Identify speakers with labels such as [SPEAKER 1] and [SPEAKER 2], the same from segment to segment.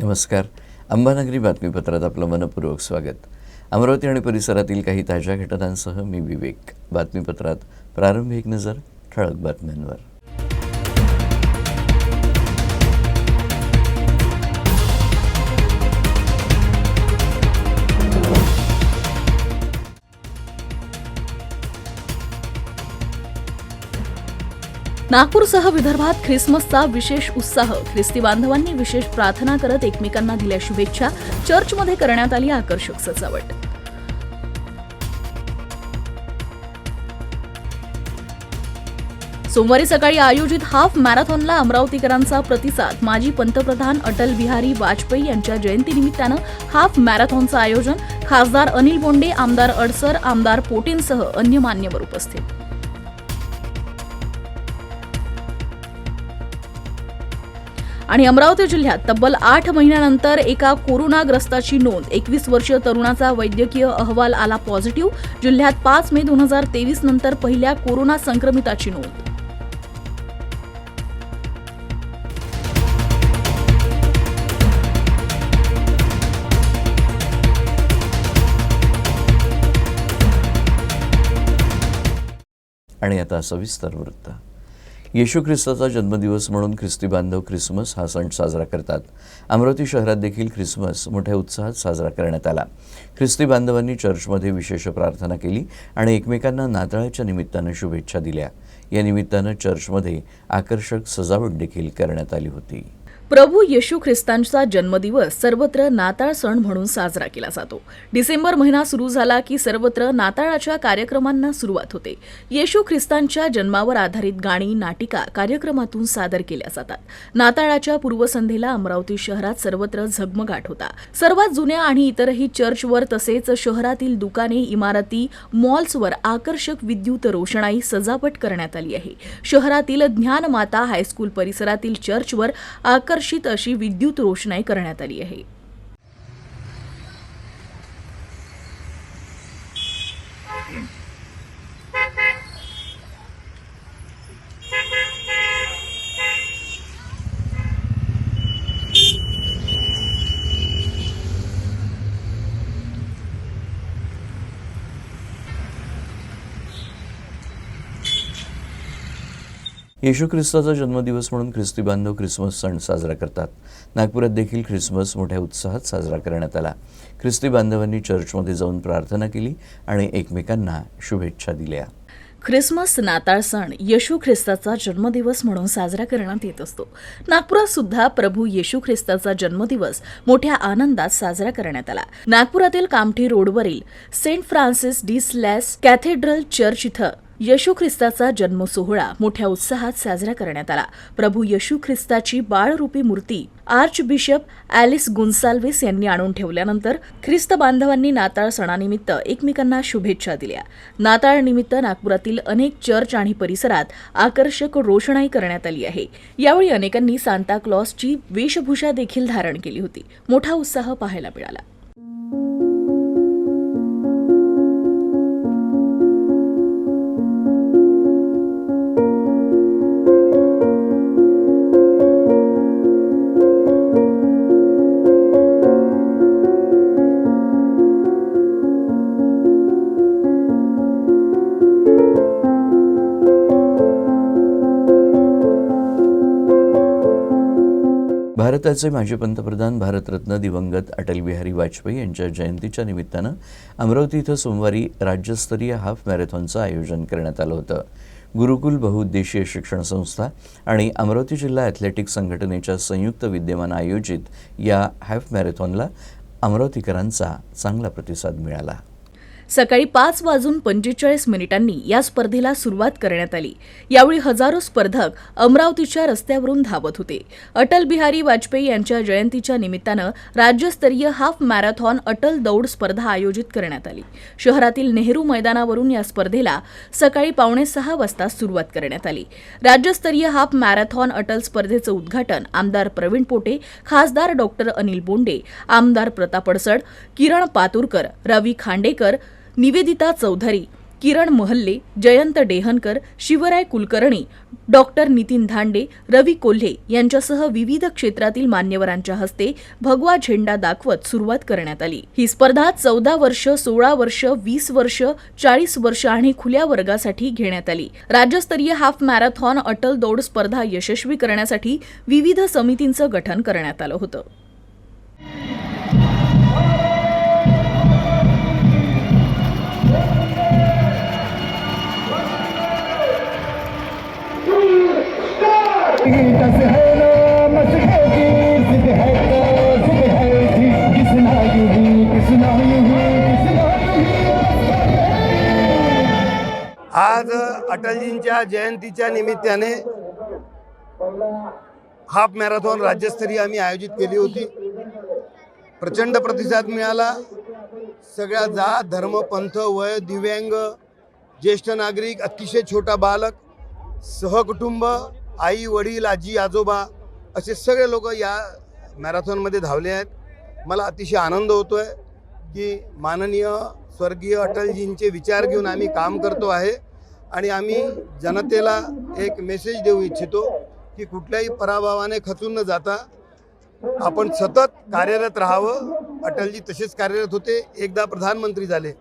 [SPEAKER 1] नमस्कार. अंबानगरी बातमीपत्रात आपलं मनपूर्वक स्वागत. अमरावती आणि परिसरातील काही ताज्या घटनांसह मी विवेक. बातमीपत्रात प्रारंभी एक नजर ठळक बातम्यांवर.
[SPEAKER 2] नागपूरसह विदर्भात ख्रिसमसचा विशेष उत्साह. ख्रिस्ती बांधवांनी विशेष प्रार्थना करत एकमेकांना दिल्या शुभेच्छा. चर्चमध्ये करण्यात आली आकर्षक सजावट. सोमवारी सकाळी आयोजित हाफ मॅरेथॉनला अमरावतीकरांचा प्रतिसाद. माजी पंतप्रधान अटल बिहारी वाजपेयी यांच्या जयंतीनिमित्तानं हाफ मॅरेथॉनचं आयोजन. खासदार अनिल बोंडे, आमदार अडसर, आमदार पोटेंसह अन्य मान्यवर उपस्थित. आणि अमरावती जिल्ह्यात तब्बल 8 महिन्यानंतर एका कोरोनाग्रस्ताची नोंद. 21 वर्षीय तरुणाचा वैद्यकीय अहवाल आला पॉझिटिव्ह. जिल्ह्यात 5 मे 2023 नंतर पहिल्या कोरोना संक्रमिताची नोंद.
[SPEAKER 1] आणि आता सविस्तर वृत्त. येशू ख्रिस्ताचा जन्मदिवस म्हणून ख्रिस्ती बांधव ख्रिसमस हा सण साजरा करतात. अमरावती शहरात देखील ख्रिसमस मोठ्या उत्साहात साजरा करण्यात आला. ख्रिस्ती बांधवांनी चर्चमध्ये विशेष प्रार्थना केली आणि एकमेकांना नाताळाच्या निमित्तानं शुभेच्छा दिल्या. या निमित्तानं चर्चमध्ये आकर्षक सजावट देखील करण्यात आली होती.
[SPEAKER 2] प्रभू येशू ख्रिस्तांचा जन्मदिवस सर्वत्र नाताळ सण म्हणून साजरा केला जातो. डिसेंबर महिना सुरू झाला की सर्वत्र नाताळाच्या कार्यक्रमांना सुरुवात होते. येशू ख्रिस्तांच्या जन्मावर आधारित गाणी, नाटिका कार्यक्रमातून सादर केल्या जातात. नाताळाच्या पूर्वसंध्येला अमरावती शहरात सर्वत्र झगमगाट होता. सर्वात जुन्या आणि इतरही चर्चवर तसेच शहरातील दुकाने, इमारती, मॉल्सवर आकर्षक विद्युत रोषणाई सजावट करण्यात आली आहे. शहरातील ज्ञानमाता हायस्कूल परिसरातील चर्चवर आकर्षित अशी विद्युत रोषणाई करण्यात आली आहे.
[SPEAKER 1] येशू ख्रिस्ताचा जन्मदिवस म्हणून ख्रिस्ती बांधव ख्रिसमस सण साजरा करतात. नागपुरात देखील ख्रिसमस मोठ्या उत्साहात साजरा करण्यात आला. ख्रिस्ती बांधवांनी चर्चमध्ये जाऊन प्रार्थना केली आणि एकमेकांना शुभेच्छा दिल्या.
[SPEAKER 2] ख्रिसमस नाताळ सण येशू ख्रिस्ताचा जन्मदिवस म्हणून साजरा करण्यात येत असतो. नागपुरात सुद्धा प्रभू येशू ख्रिस्ताचा जन्मदिवस मोठ्या आनंदात साजरा करण्यात आला. नागपुरातील कामठी रोडवरील Saint Francis de Sales cathedral church इथं येशू ख्रिस्ताचा जन्म सोहळा मोठ्या उत्साहात साजरा करण्यात आला. प्रभू येशू ख्रिस्ताची बाळरूपी मूर्ती आर्चबिशप ॲलिस गुन्साल्विस यांनी आणून ठेवल्यानंतर ख्रिस्त बांधवांनी नाताळ सणानिमित्त एकमेकांना शुभेच्छा दिल्या. नाताळ निमित्त नागपुरातील अनेक चर्च आणि परिसरात आकर्षक रोषणाई करण्यात आली आहे. यावेळी अनेकांनी सांता क्लॉसची वेशभूषा देखील धारण केली होती. मोठा उत्साह पाहायला मिळाला.
[SPEAKER 1] भारताचे माजी पंतप्रधान भारतरत्न दिवंगत अटल बिहारी वाजपेयी यांच्या जयंतीच्या निमित्तानं अमरावती इथं सोमवारी राज्यस्तरीय हाफ मॅरेथॉनचं आयोजन करण्यात आलं होतं. गुरुकुल बहुउद्देशीय शिक्षण संस्था आणि अमरावती जिल्हा ॲथलेटिक्स संघटनेच्या संयुक्त विद्यमानं आयोजित या हाफ मॅरेथॉनला अमरावतीकरांचा चांगला प्रतिसाद मिळाला.
[SPEAKER 2] सकाळी 5:45 या स्पर्धेला सुरुवात करण्यात आली. यावेळी हजारो स्पर्धक अमरावतीच्या रस्त्यावरून धावत होते. अटल बिहारी वाजपेयी यांच्या जयंतीच्या निमित्तानं राज्यस्तरीय हाफ मॅरेथॉन अटल दौड स्पर्धा आयोजित करण्यात आली. शहरातील नेहरू मैदानावरून या स्पर्धेला सकाळी 5:45 वाजता सुरुवात करण्यात आली. राज्यस्तरीय हाफ मॅरेथॉन अटल स्पर्धेचं उद्घाटन आमदार प्रवीण पोटे, खासदार डॉक्टर अनिल बोंडे, आमदार प्रताप अडसड, किरण पातुरकर, रवी खांडेकर, निवेदिता चौधरी, किरण महल्ले, जयंत डेहनकर, शिवराय कुलकर्णी, डॉक्टर नितीन धांडे, रवी कोल्हे यांच्यासह विविध क्षेत्रातील मान्यवरांच्या हस्ते भगवा झेंडा दाखवत सुरुवात करण्यात आली. ही स्पर्धा 14 वर्ष, 16 वर्ष, 20 वर्ष, 40 वर्ष आणि खुल्या वर्गासाठी घेण्यात आली. राज्यस्तरीय हाफ मॅरेथॉन अटल दौड स्पर्धा यशस्वी करण्यासाठी विविध समितींचं गठन करण्यात आलं होतं.
[SPEAKER 3] आज अटलजींच्या जयंतीच्या निमित्ताने हाफ मॅरेथॉन राज्यस्तरीय आम्ही आयोजित केली होती. प्रचंड प्रतिसाद मिळाला. सगळ्या जात, धर्म, पंथ, वय, दिव्यांग, ज्येष्ठ नागरिक, अतिशय छोटा बालक, सहकुटुंब, आई वडील, आजी आजोबा असे सगळे लोक या मॅरेथॉनमध्ये धावले आहेत. मला अतिशय आनंद होतो आहे की माननीय स्वर्गीय अटलजींचे विचार घेऊन आम्ही काम करतो आहे आणि आम्ही जनतेला एक मेसेज देऊ इच्छितो की कुठल्याही पराभवाने खचून न जाता आपण सतत कार्यरत राहावं. अटलजी तसेच कार्यरत होते, एकदा प्रधानमंत्री झाले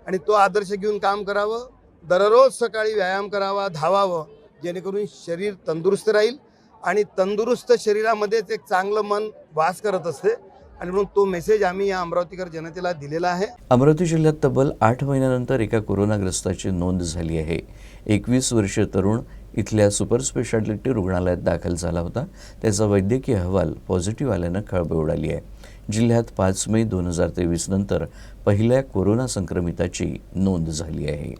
[SPEAKER 3] आणि तो आदर्श घेऊन काम करावं. दररोज सकाळी व्यायाम करावा, धावावं, जेणेकरून शरीर तंदुरुस्त राहील आणि तंदुरुस्त शरीरामध्येच एक चांगलं मन वास करत असते आणि म्हणून तो मेसेज आम्ही या अमरावतीकर जनतेला दिलेला आहे.
[SPEAKER 1] अमरावती जिल्ह्यात तब्बल 8 महिन्यानंतर एका कोरोनाग्रस्ताची नोंद झाली आहे. 21 वर्षीय तरुण इथल्या सुपर स्पेशालिटी रुग्णालयात दाखल झाला होता. त्याचा वैद्यकीय अहवाल पॉझिटिव्ह आल्यानं खळबळ उडाली आहे. जिल्ह्यात 5 मे 2023 नंतर पहिल्या कोरोना संक्रमिताची नोंद झाली आहे.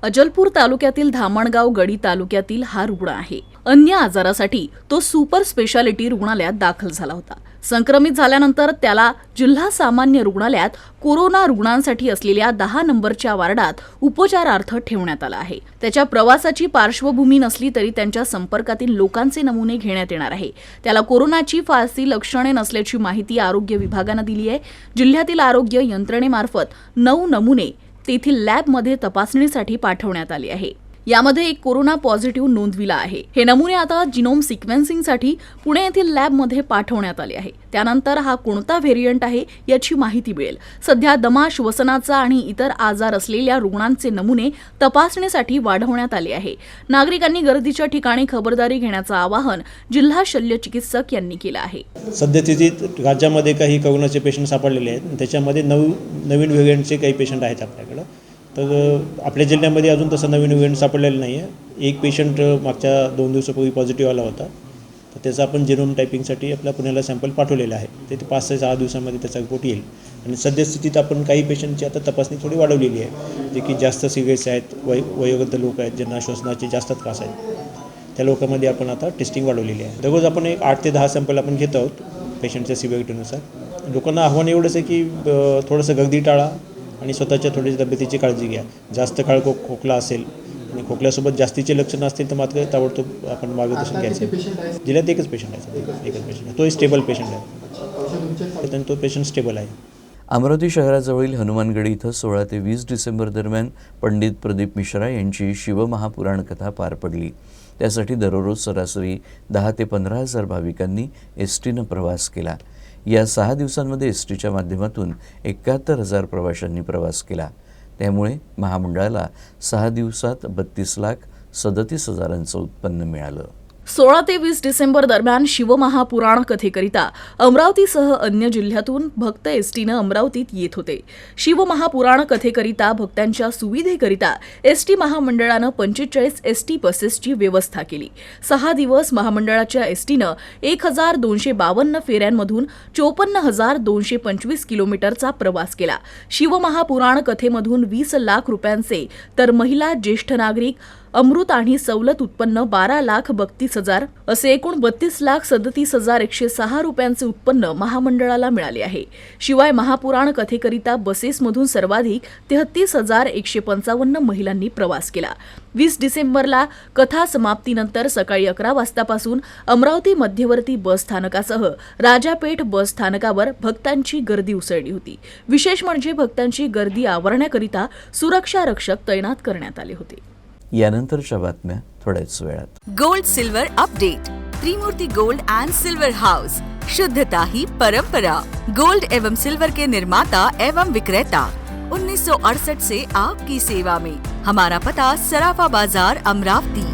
[SPEAKER 2] अचलपूर तालुक्यातील धामणगाव गडी तालुक्यातील हा रुग्ण आहे. अन्य आजारासाठी तो सुपर स्पेशालिटी रुग्णालयात दाखल झाला होता. संक्रमित झाल्यानंतर त्याला जिल्हा सामान्य रुग्णालयात कोरोना रुग्णांसाठी असलेल्या 10 नंबरच्या वार्डात उपचारार्थ ठेवण्यात आला आहे. त्याच्या प्रवासाची पार्श्वभूमी नसली तरी त्यांच्या संपर्कातील लोकांचे नमुने घेण्यात येणार आहे. त्याला कोरोनाची फारसी लक्षणे नसल्याची माहिती आरोग्य विभागानं दिली आहे. जिल्ह्यातील आरोग्य यंत्रणेमार्फत 9 नमुने तेथील लॅबमध्ये तपासणीसाठी पाठवण्यात आले आहे. यामध्ये एक कोरोना पॉझिटिव्ह नोंदविला आहे. हे नमुने आता जिनोम सिक्वेन्सिंगसाठी पुणे येथील लॅबमध्ये पाठवण्यात आले आहे. त्यानंतर हा कोणता व्हेरियंट आहे याची माहिती मिळेल. सध्या दमा, श्वसनाचा आणि इतर आजार असलेल्या रुग्णांचे नमुने तपासणीसाठी वाढवण्यात आले आहे. नागरिकांनी गर्दीच्या ठिकाणी खबरदारी घेण्याचं आवाहन जिल्हा शल्य चिकित्सक यांनी केलं आहे.
[SPEAKER 4] सध्यास्थितीत राज्यामध्ये काही कोरोनाचे पेशंट सापडलेले आहेत. त्याच्यामध्ये नवीन व्हेरियंटचे काही पेशंट आहेत आपल्याकडं. तर आपल्या जिल्ह्यामध्ये अजून तसं नवीन व्हेरियंट सापडलेलं नाही आहे. एक पेशंट मागच्या 2 दिवसापूर्वी पॉझिटिव्ह आला होता. तर त्याचा आपण जिनोम टायपिंगसाठी आपल्या पुण्याला सॅम्पल पाठवलेलं आहे. ते 5 ते 6 दिवसामध्ये त्याचा रिपोर्ट येईल. आणि सद्यस्थितीत आपण काही पेशंटची आता तपासणी थोडी वाढवलेली आहे. जे की जास्त सिरियस आहेत, वयोवृद्ध लोक आहेत, ज्यांना श्वसनाचे जास्त त्रास आहेत, त्या लोकांमध्ये आपण आता टेस्टिंग वाढवलेली आहे. दररोज आपण एक 8 ते 10 सॅम्पल आपण घेत आहोत पेशंटच्या सिव्हिरिटीनुसार. लोकांना आव्हान एवढंच आहे की थोडंसं गर्दी टाळा आणि स्वतःच्या थोडीशी तब्येतीची काळजी घ्या. जास्त काळ खोकला असेल आणि खोकल्यासोबत जास्तीचे लक्षणं असतील तर मात्र ताबडतोब आपण मार्गदर्शन घ्यायचं. जिल्ह्यात एकच पेशंट आहे. तोही स्टेबल पेशंट आहे. तो पेशंट स्टेबल आहे.
[SPEAKER 1] अमरावती शहराजवळील हनुमानगडी इथं 16 ते 20 डिसेंबर दरम्यान पंडित प्रदीप मिश्रा यांची शिवमहापुराण कथा पार पडली. त्यासाठी दररोज सरासरी 10 ते 15 हजार भाविकांनी एसटीनं प्रवास केला. या 6 दिवसांमध्ये एसटीच्या माध्यमातून 71,000 प्रवाशांनी प्रवास केला. त्यामुळे महामंडळाला 6 दिवसात 32,37,000 उत्पन्न मिळालं.
[SPEAKER 2] 16 ते 20 डिसेंबर दरम्यान शिवमहापुराण कथेकरिता अमरावतीसह अन्य जिल्ह्यातून भक्त एसटीनं अमरावतीत येत होते. शिवमहापुराण कथेकरिता भक्तांच्या सुविधेकरिता एसटी महामंडळानं 45 एसटी बसेसची व्यवस्था केली. 6 दिवस महामंडळाच्या एसटीनं 1,252 फेऱ्यांमधून 54,225 किलोमीटरचा प्रवास केला. शिवमहापुराण कथेमधून 20 लाख रुपयांचे तर महिला, ज्येष्ठ नागरिक, अमृत आणि सवलत उत्पन्न 12,32,000 असे एकूण 32,37,106 रुपयांचे उत्पन्न महामंडळाला मिळाले आहे. शिवाय महापुराण कथेकरिता बसेसमधून सर्वाधिक 33,155 महिलांनी प्रवास केला. 20 डिसेंबरला कथा समाप्तीनंतर सकाळी 11 वाजतापासून अमरावती मध्यवर्ती बस स्थानकासह राजापेठ बस स्थानकावर भक्तांची गर्दी उसळली होती. विशेष म्हणजे भक्तांची गर्दी आवरण्याकरिता सुरक्षा रक्षक तैनात करण्यात आले होते.
[SPEAKER 1] यानंतरच्या बातम्या थोड्याच वेळात.
[SPEAKER 5] Gold silver update. Trimurti gold and silver house, शुद्धता ही परंपरा. गोल्ड एवं सिल्वर के निर्माता एवं विक्रेता 1968 से आपकी सेवा में. हमारा पता सराफा बाजार अमरावती.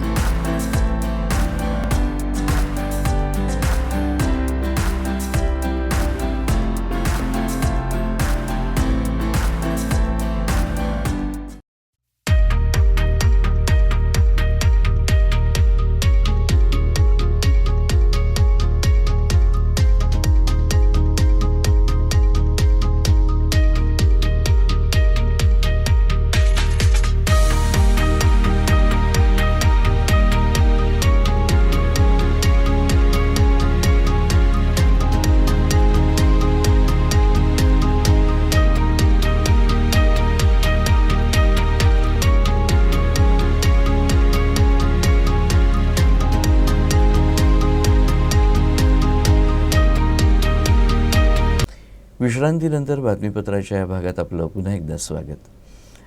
[SPEAKER 1] विश्रांतीनंतर बातमीपत्राच्या या भागात आपलं पुन्हा एकदा स्वागत.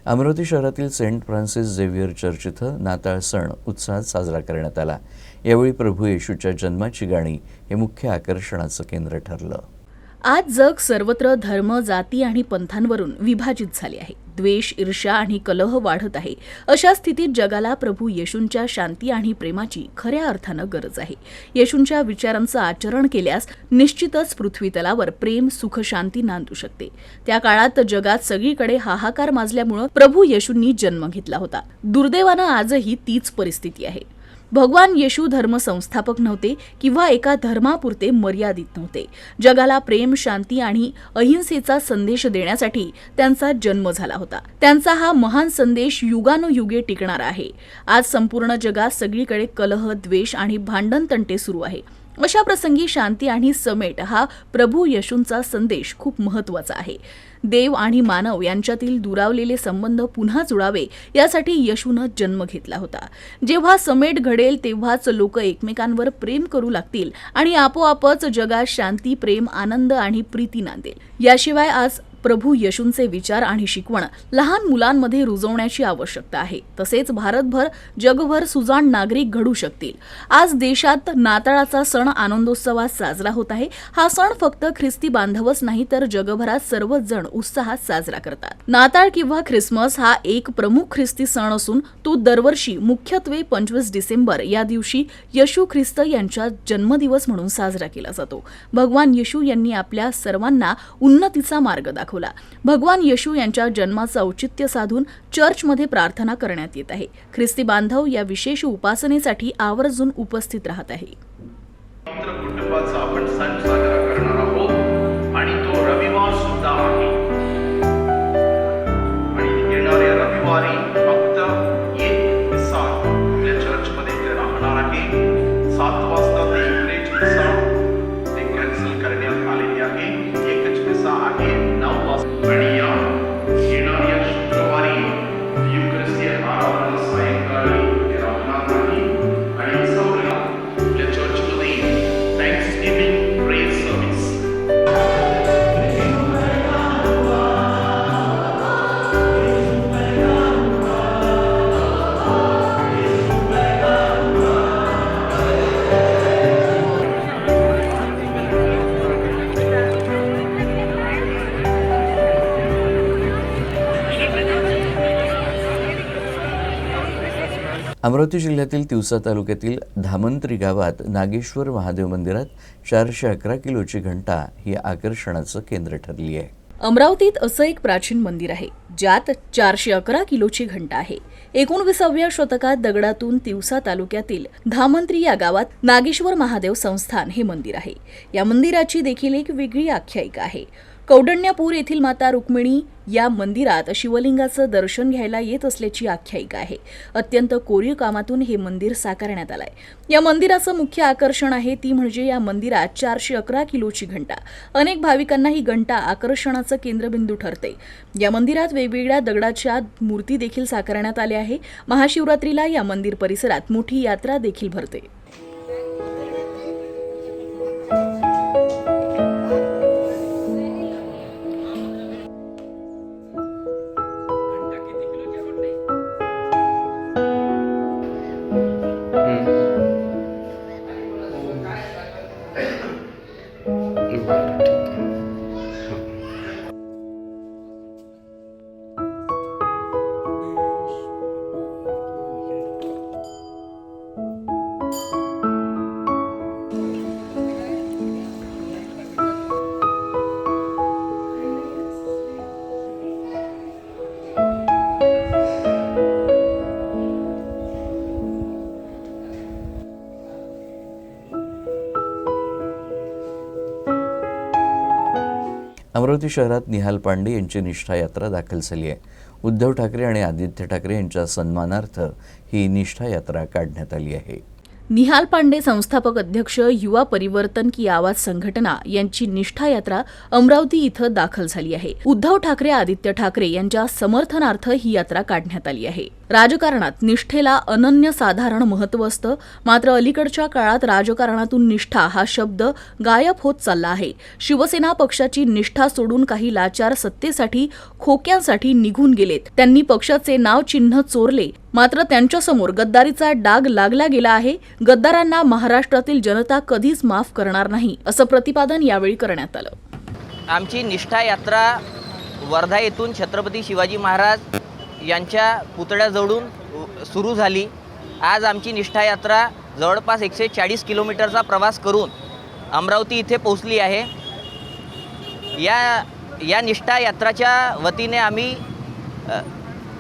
[SPEAKER 1] अमरावती शहरातील सेंट फ्रान्सिस झेवियर चर्च इथं नाताळ सण उत्साहात साजरा करण्यात आला. यावेळी प्रभू येशूच्या जन्माची गाणी हे मुख्य आकर्षणाचं केंद्र ठरलं.
[SPEAKER 2] आज जग सर्वत्र धर्म, जाती आणि पंथांवरून विभाजित झाले आहे. द्वेष, ईर्ष्या आणि कलह वाढत आहे. अशा स्थितीत जगाला प्रभू येशूंच्या शांती आणि प्रेमाची खऱ्या अर्थानं गरज आहे. येशूंच्या विचारांचं आचरण केल्यास निश्चितच पृथ्वी तलावर प्रेम, सुख, शांती नांदू शकते. त्या काळात जगात सगळीकडे हाहाकार माजल्यामुळे प्रभू येशूंनी जन्म घेतला होता. दुर्दैवानं आजही तीच परिस्थिती आहे. भगवान येशू धर्म संस्थापक नव्हते किंवा एका धर्मापुरते मर्यादित नव्हते. जगाला प्रेम, शांती आणि अहिंसेचा संदेश देण्यासाठी त्यांचा जन्म झाला होता. त्यांचा हा महान संदेश युगानुयुगे टिकणार आहे. आज संपूर्ण जगात सगळीकडे कलह, द्वेष आणि भांडणतंटे सुरू आहे. अशा प्रसंगी शांती आणि समेट हा प्रभू येशूंचा संदेश खूप महत्त्वाचा आहे. देव आणि मानव यांच्यातील दुरावलेले संबंध पुन्हा जुळावे यासाठी येशूनं जन्म घेतला होता. जेव्हा समेट घडेल तेव्हाच लोक एकमेकांवर प्रेम करू लागतील आणि आपोआपच जगात शांती, प्रेम, आनंद आणि प्रीती नांदेल. याशिवाय आज प्रभू येशूंचे विचार आणि शिकवण लहान मुलांमध्ये रुजवण्याची आवश्यकता आहे. तसेच भारतभर, जगभर सुजाण नागरिक घडू शकतील. आज देशात नाताळाचा सण आनंदोत्सवात साजरा होत आहे. हा सण फक्त ख्रिस्ती बांधवच नाही तर जगभरात सर्वच जण उत्साहात साजरा करतात. नाताळ किंवा ख्रिसमस हा एक प्रमुख ख्रिस्ती सण असून तो दरवर्षी मुख्यत्वे 25 डिसेंबर या दिवशी येशू ख्रिस्त यांचा जन्मदिवस म्हणून साजरा केला जातो. भगवान येशू यांनी आपल्या सर्वांना उन्नतीचा मार्ग दाखवला. भगवान येशू यांच्या जन्माचं औचित्य साधून चर्चमध्ये प्रार्थना करण्यात येत आहे. ख्रिस्ती बांधव या विशेष उपासनेसाठी आवर्जून उपस्थित राहत आहे.
[SPEAKER 6] कुटुंबाचा आपण सण साजरा करणार आहोत आणि तो रविवार सुद्धा आहे. आणि येणाऱ्या रविवारी फक्त एक मिसा आपल्या चर्चमध्ये राहणार आहे. 7 वाजता ते इंग्रजी मिसा ते कॅन्सल करण्यात आलेली आहे. एकच मिसा आहे 9 वाजता. आणि या येणाऱ्या शुक्रवारी युक्रिस्तीय आराधना सायंकाळी ते राहणार नाही. आणि सौर्य आपल्या चर्चमध्ये थँक्सगिव्हिंग प्रेयर सर्व्हिस.
[SPEAKER 1] अमरावती जिल्ह्यातील तिवसा तालुक्यातील धामंत्री गावात नागेश्वर महादेव मंदिरात 411 किलोची घंटा ही आकर्षणाचं केंद्र ठरली आहे.
[SPEAKER 2] अमरावतीत असं एक प्राचीन मंदिर आहे ज्यात 411 किलोची घंटा आहे. 19व्या शतकात दगडातून तिवसा तालुक्यातील धामंत्री या गावात नागेश्वर महादेव संस्थान हे मंदिर आहे. या मंदिराची देखील एक वेगळी आख्यायिका आहे. कौंडण्यपूर येथील माता रुक्मिणी या मंदिरात शिवलिंगाचं दर्शन घ्यायला येत असल्याची आख्यायिका आहे. अत्यंत कोरीव कामातून हे मंदिर साकारण्यात आलंय. या मंदिराचं मुख्य आकर्षण आहे ती म्हणजे या मंदिरात 411 किलोची घंटा. अनेक भाविकांना ही घंटा आकर्षणाचं केंद्रबिंदू ठरते. या मंदिरात वेगवेगळ्या दगडाच्या मूर्ती देखील साकारण्यात आल्या आहे. महाशिवरात्रीला या मंदिर परिसरात मोठी यात्रा देखील भरते.
[SPEAKER 1] अमरावती शहरात निहाल पांडे यांची निष्ठा यात्रा दाखल झाली आहे. उद्धव ठाकरे आणि आदित्य ठाकरे यांच्या सन्मानार्थ ही निष्ठा यात्रा काढण्यात आली आहे.
[SPEAKER 2] निहाल पांडे संस्थापक अध्यक्ष युवा परिवर्तन की आवाज संघटना यांची निष्ठा यात्रा अमरावती इथं दाखल झाली आहे. उद्धव ठाकरे आदित्य ठाकरे यांच्या समर्थनार्थ ही यात्रा काढण्यात आली आहे. राजकारणात निष्ठेला अनन्यसाधारण महत्त्व असतं. मात्र अलीकडच्या काळात राजकारणातून निष्ठा हा शब्द गायब होत चालला आहे. शिवसेना पक्षाची निष्ठा सोडून काही लाचार सत्तेसाठी खोक्यांसाठी निघून गेलेत. त्यांनी पक्षाचे नाव चिन्ह चोरले. मात्र त्यांच्यासमोर गद्दारीचा डाग लागला गेला आहे. गद्दारांना महाराष्ट्रातील जनता कधीच माफ करणार नाही असं प्रतिपादन यावेळी करण्यात आलं.
[SPEAKER 7] आमची निष्ठा यात्रा वर्धा येथून छत्रपती शिवाजी महाराज यांच्या पुतळ्याजवळून सुरू झाली. आज आमची निष्ठा यात्रा जवळपास 140 किलोमीटरचा प्रवास करून अमरावती इथे पोहोचली आहे. या निष्ठा यात्राच्या वतीने आम्ही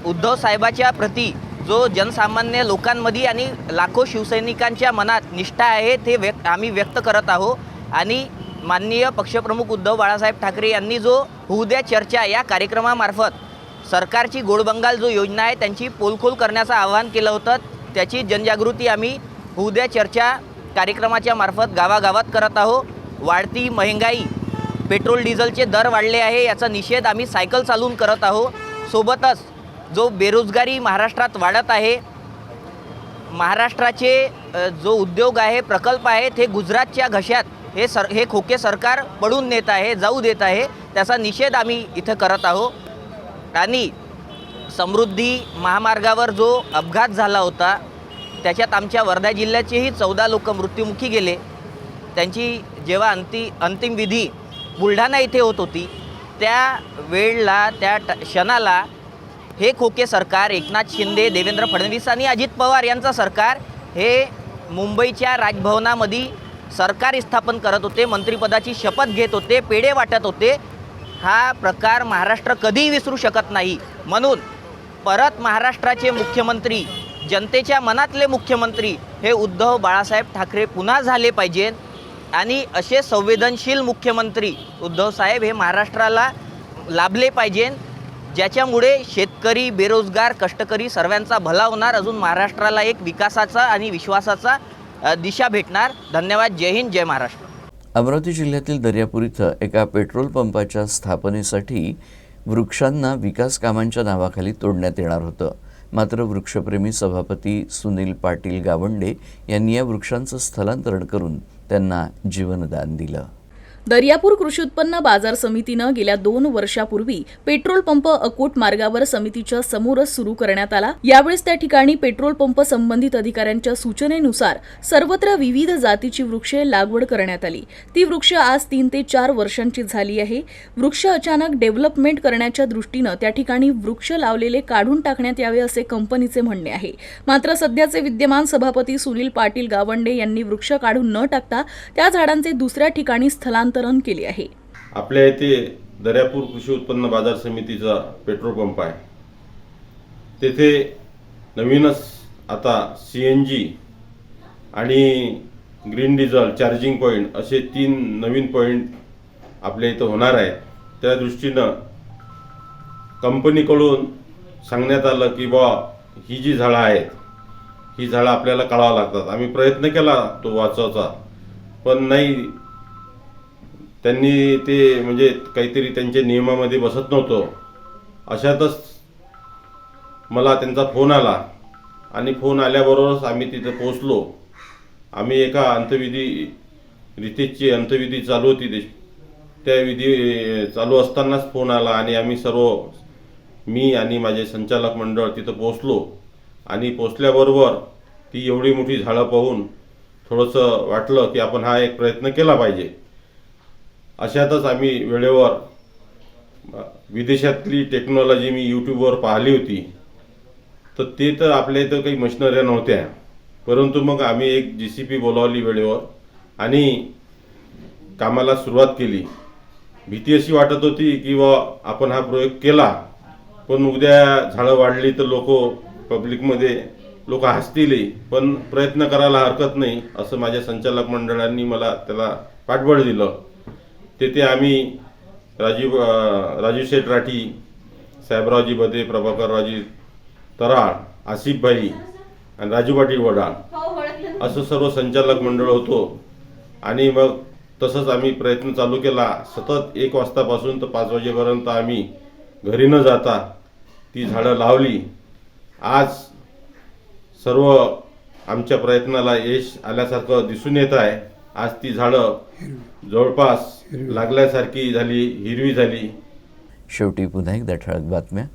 [SPEAKER 7] उद्धव साहेबाच्या प्रती जो जनसामान्य लोकांमध्ये आणि लाखो शिवसैनिकांच्या मनात निष्ठा आहे ते आम्ही व्यक्त करत आहोत. आणि माननीय पक्षप्रमुख उद्धव बाळासाहेब ठाकरे यांनी जो होऊ द्या चर्चा या कार्यक्रमामार्फत सरकारची गोडबंगाल जो योजना आहे त्यांची पोलखोल करण्याचं आवाहन केलं होतं. त्याची जनजागृती आम्ही होऊ द्या चर्चा कार्यक्रमाच्या मार्फत गावागावात करत आहोत. वाढती महंगाई, पेट्रोल डिझेलचे दर वाढले आहे याचा निषेध आम्ही सायकल चालवून करत आहोत. सोबतच जो बेरोजगारी महाराष्ट्रात वाढत आहे, महाराष्ट्राचे जो उद्योग आहे, प्रकल्प आहेत, हे गुजरातच्या घशात हे खोके सरकार पडून नेत आहे, जाऊ देत आहे. त्याचा निषेध आम्ही इथं करत आहोत. आणि समृद्धी महामार्गावर जो अपघात झाला होता त्याच्यात आमच्या वर्धा जिल्ह्याचेही 14 लोक मृत्युमुखी गेले. त्यांची जेव्हा अंतिम विधी बुलढाणा इथे होत होती त्या वेळेला त्या क्षणाला हे खोके सरकार, एकनाथ शिंदे, देवेंद्र फडणवीस आणि अजित पवार यांचं सरकार हे मुंबईच्या राजभवनामध्ये सरकार स्थापन करत होते, मंत्रिपदाची शपथ घेत होते, पेढे वाटत होते. हा प्रकार महाराष्ट्र कधीही विसरू शकत नाही. म्हणून परत महाराष्ट्राचे मुख्यमंत्री, जनतेच्या मनातले मुख्यमंत्री हे उद्धव बाळासाहेब ठाकरे पुन्हा झाले पाहिजेत. आणि असे संवेदनशील मुख्यमंत्री उद्धव साहेब हे महाराष्ट्राला लाभले पाहिजे, ज्याच्यामुळे शेतकरी, बेरोजगार, कष्टकरी सर्वांचा भला होणार. अजून महाराष्ट्राला एक विकासाचा आणि विश्वासाचा दिशा भेटणार. धन्यवाद. जय हिंद, जय महाराष्ट्र.
[SPEAKER 1] अमरावती जिल्ह्यातील दर्यापूर इथं एका पेट्रोल पंपाच्या स्थापनेसाठी वृक्षांना विकास कामांच्या नावाखाली तोडण्यात येणार होतं. मात्र वृक्षप्रेमी सभापती सुनील पाटील गावंडे यांनी या वृक्षांचं स्थलांतरण करून त्यांना जीवनदान दिलं.
[SPEAKER 2] दर्यापूर कृषी उत्पन्न बाजार समितीनं गेल्या 2 वर्षापूर्वी पेट्रोल पंप अकोट मार्गावर समितीच्या समोरच सुरू करण्यात आला. यावेळेस त्या ठिकाणी पेट्रोल पंप संबंधित अधिकाऱ्यांच्या सूचनेनुसार सर्वत्र विविध जातीची वृक्षे लागवड करण्यात आली. ती वृक्ष आज 3 ते 4 वर्षांची झाली आहे. वृक्ष अचानक डेव्हलपमेंट करण्याच्या दृष्टीनं त्या ठिकाणी वृक्ष लावलेले काढून टाकण्यात यावे असे कंपनीचे म्हणणे आहे. मात्र सध्याचे विद्यमान सभापती सुनील पाटील गावंडे यांनी वृक्ष काढून न टाकता त्या झाडांचे दुसऱ्या ठिकाणी स्थलांतरण केले आहे.
[SPEAKER 8] आपल्या येथे दर्यापूर कृषी उत्पन्न बाजार समितीचा पेट्रोल पंप आहे. तेथे नवीनच आता CNG आणि ग्रीन डिझेल चार्जिंग पॉईंट असे 3 नवीन पॉईंट आपल्या इथं होणार आहे. त्या दृष्टीनं कंपनीकडून सांगण्यात आलं की बा ही जी झाडं आहेत ही झाडं आपल्याला काढावं लागतात. आम्ही प्रयत्न केला तो वाचवायचा, पण नाही, त्यांनी ते म्हणजे काहीतरी त्यांच्या नियमामध्ये बसत नव्हतं. अशातच मला त्यांचा फोन आला आणि फोन आल्याबरोबरच आम्ही तिथं पोहोचलो. आम्ही एका रितेशची अंत्यविधी चालू होती, त्या विधी चालू असतानाच फोन आला आणि आम्ही सर्व, मी आणि माझे संचालक मंडळ तिथं पोहोचलो. आणि पोचल्याबरोबर ती एवढी मोठी झाडं पाहून थोडंसं वाटलं की आपण हा एक प्रयत्न केला पाहिजे. अशातच आम्ही वेळेवर विदेशातली टेक्नॉलॉजी मी यूट्यूबवर पाहिली होती, तर ते तर आपल्या इथं काही मशिनऱ्या नव्हत्या, परंतु मग आम्ही एक JCB बोलावली वेळेवर आणि कामाला सुरुवात केली. भीती अशी वाटत होती की आपण हा प्रयोग केला, पण उद्या झाडं वाढली तर पब्लिकमध्ये लोक हसतील, पण प्रयत्न करायला हरकत नाही असं माझ्या संचालक मंडळांनी मला त्याला पाठबळ दिलं. तेथे आम्ही राजू शेठ राठी, साहेबरावजी बदे, प्रभाकररावजी तराळ, आसिफभाई आणि राजू पाटील वडाळ असं सर्व संचालक मंडळ होतो. आणि मग तसंच आम्ही प्रयत्न चालू केला. सतत 1 वाजतापासून तर 5 वाजेपर्यंत आम्ही घरी न जाता ती झाडं लावली. आज सर्व आमच्या प्रयत्नाला यश आल्यासारखं दिसून येत आहे. आज ती झाडं जवळपास लागल्यासारखी झाली, हिरवी झाली.
[SPEAKER 1] शेवटी पुन्हा एकदा ठळक बातम्या.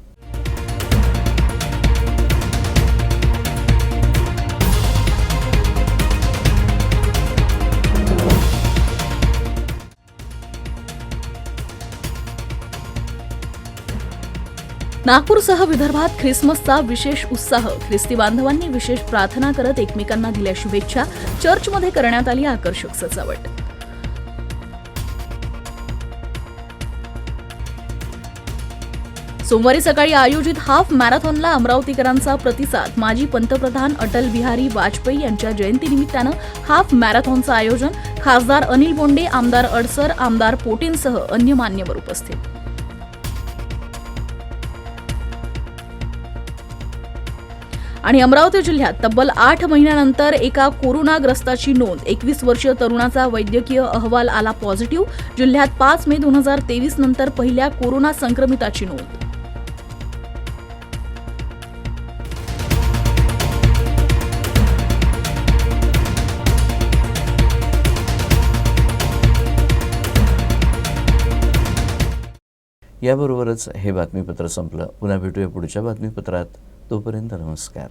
[SPEAKER 2] नागपूरसह विदर्भात ख्रिसमसचा विशेष उत्साह. ख्रिस्ती बांधवांनी विशेष प्रार्थना करत एकमेकांना दिल्या शुभेच्छा. चर्चमध्ये करण्यात आली आकर्षक सजावट. सोमवारी सकाळी आयोजित हाफ मॅरेथॉनला अमरावतीकरांचा प्रतिसाद. माजी पंतप्रधान अटल बिहारी वाजपेयी यांच्या जयंतीनिमित्तानं हाफ मॅरेथॉनचं आयोजन. खासदार अनिल बोंडे, आमदार अडसर, आमदार पोटेंसह अन्य मान्यवर उपस्थित. आणि अमरावती जिल्ह्यात तब्बल 8 महिन्यानंतर एका कोरोनाग्रस्ताची नोंद. 21 वर्षीय तरुणाचा वैद्यकीय अहवाल आला पॉझिटिव्ह. जिल्ह्यात 5 मे 2023 नंतर पहिल्या कोरोना संक्रमिताची नोंद.
[SPEAKER 1] याबरोबरच हे बातमीपत्र संपलं. पुन्हा भेटूया पुढच्या बातमीपत्रात. तोपर्यंत नमस्कार.